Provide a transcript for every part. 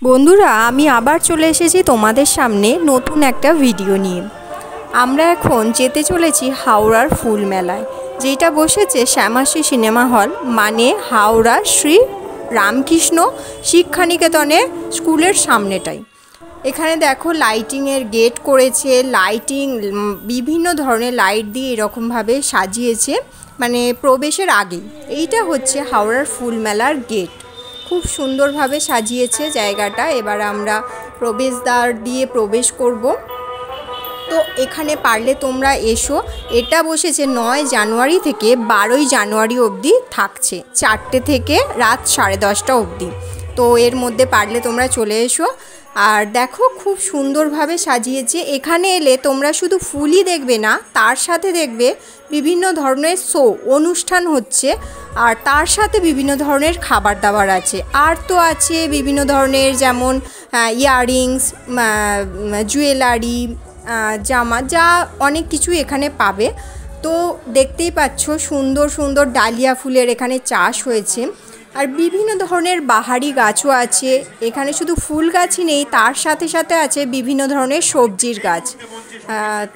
বন্ধুরা, আমি আবার চলে এসেছি তোমাদের সামনে নতুন একটা ভিডিও নিয়ে। আমরা এখন যেতে চলেছি হাওড়ার ফুল মেলায়, যেটা বসেছে শ্যামাশ্রী সিনেমা হল, মানে হাওড়া শ্রী রামকৃষ্ণ শিক্ষানিকেতনের স্কুলের সামনেটাই। এখানে দেখো লাইটিংয়ের গেট করেছে, লাইটিং বিভিন্ন ধরনের লাইট দিয়ে এরকমভাবে সাজিয়েছে, মানে প্রবেশের আগেই। এইটা হচ্ছে হাওড়ার ফুল মেলার গেট। খুব সুন্দরভাবে সাজিয়েছে জায়গাটা। এবার আমরা প্রবেশদ্বার দিয়ে প্রবেশ করব। তো এখানে পারলে তোমরা এসো। এটা বসেছে 9 জানুয়ারি থেকে 12 জানুয়ারি অবধি থাকছে, 4টে থেকে রাত 10:30 অবধি। তো এর মধ্যে পারলে তোমরা চলে এসো। আর দেখো খুব সুন্দরভাবে সাজিয়েছে। এখানে এলে তোমরা শুধু ফুলই দেখবে না, তার সাথে দেখবে বিভিন্ন ধরনের শো অনুষ্ঠান হচ্ছে, আর তার সাথে বিভিন্ন ধরনের খাবার দাবার আছে। আর তো আছে বিভিন্ন ধরনের, যেমন ইয়াররিংস, জুয়েলারি, জামা, যা অনেক কিছু এখানে পাবে। তো দেখতেই পাচ্ছ সুন্দর সুন্দর ডালিয়া ফুলের এখানে চাষ হয়েছে। আর বিভিন্ন ধরনের বাহারি গাছও আছে এখানে। শুধু ফুল গাছই নেই, তার সাথে সাথে আছে বিভিন্ন ধরনের সবজির গাছ।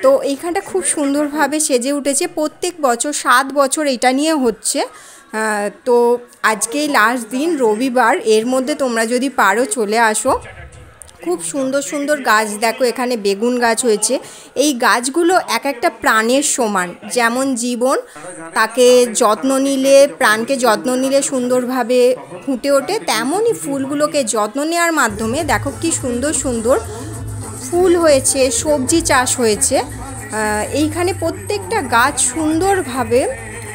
তো এইখানটা খুব সুন্দরভাবে সেজে উঠেছে। প্রত্যেক বছর 7 বছর এটা নিয়ে হচ্ছে। তো আজকেই লাস্ট দিন, রবিবার। এর মধ্যে তোমরা যদি পারো চলে আসো। খুব সুন্দর সুন্দর গাছ দেখো, এখানে বেগুন গাছ হয়েছে। এই গাছগুলো এক একটা প্রাণের সমান। যেমন জীবন, তাকে যত্ন নিলে, প্রাণকে যত্ন নিলে সুন্দরভাবে ফুটে ওঠে, তেমনই ফুলগুলোকে যত্ন নেওয়ার মাধ্যমে দেখো কি সুন্দর সুন্দর ফুল হয়েছে, সবজি চাষ হয়েছে। এইখানে প্রত্যেকটা গাছ সুন্দরভাবে,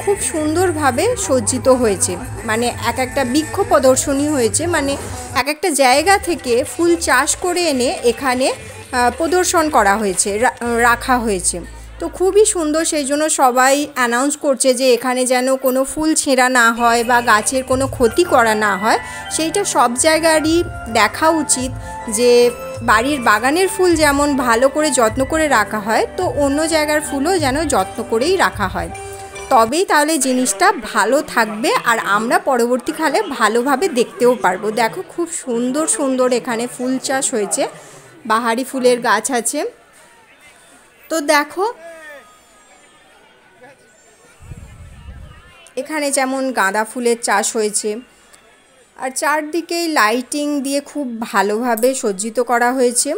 খুব সুন্দরভাবে সজ্জিত হয়েছে। মানে এক একটা বৃক্ষ প্রদর্শনী হয়েছে, মানে এক একটা জায়গা থেকে ফুল চাষ করে এনে এখানে প্রদর্শন করা হয়েছে, রাখা হয়েছে। তো খুবই সুন্দর। সেই জন্য সবাই অ্যানাউন্স করছে যে এখানে যেন কোনো ফুল ছেঁড়া না হয় বা গাছের কোনো ক্ষতি করা না হয়। সেইটা সব জায়গারই দেখা উচিত, যে বাড়ির বাগানের ফুল যেমন ভালো করে যত্ন করে রাখা হয়, তো অন্য জায়গার ফুলও যেন যত্ন করেই রাখা হয়। তবেই তাহলে জিনিসটা ভালো থাকবে, আর আমরা পরবর্তীকালে ভালোভাবে দেখতেও পারবো। দেখো খুব সুন্দর সুন্দর এখানে ফুল চাষ হয়েছে, বাহারি ফুলের গাছ আছে। তো দেখো এখানে যেমন গাঁদা ফুলের চাষ হয়েছে, আর চারদিকেই লাইটিং দিয়ে খুব ভালোভাবে সজ্জিত করা হয়েছে।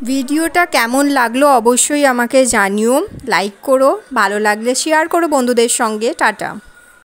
ভিডিওটা কেমন লাগলো অবশ্যই আমাকে জানিও। লাইক করো, ভালো লাগলে শেয়ার করো বন্ধুদের সঙ্গে। টাটা।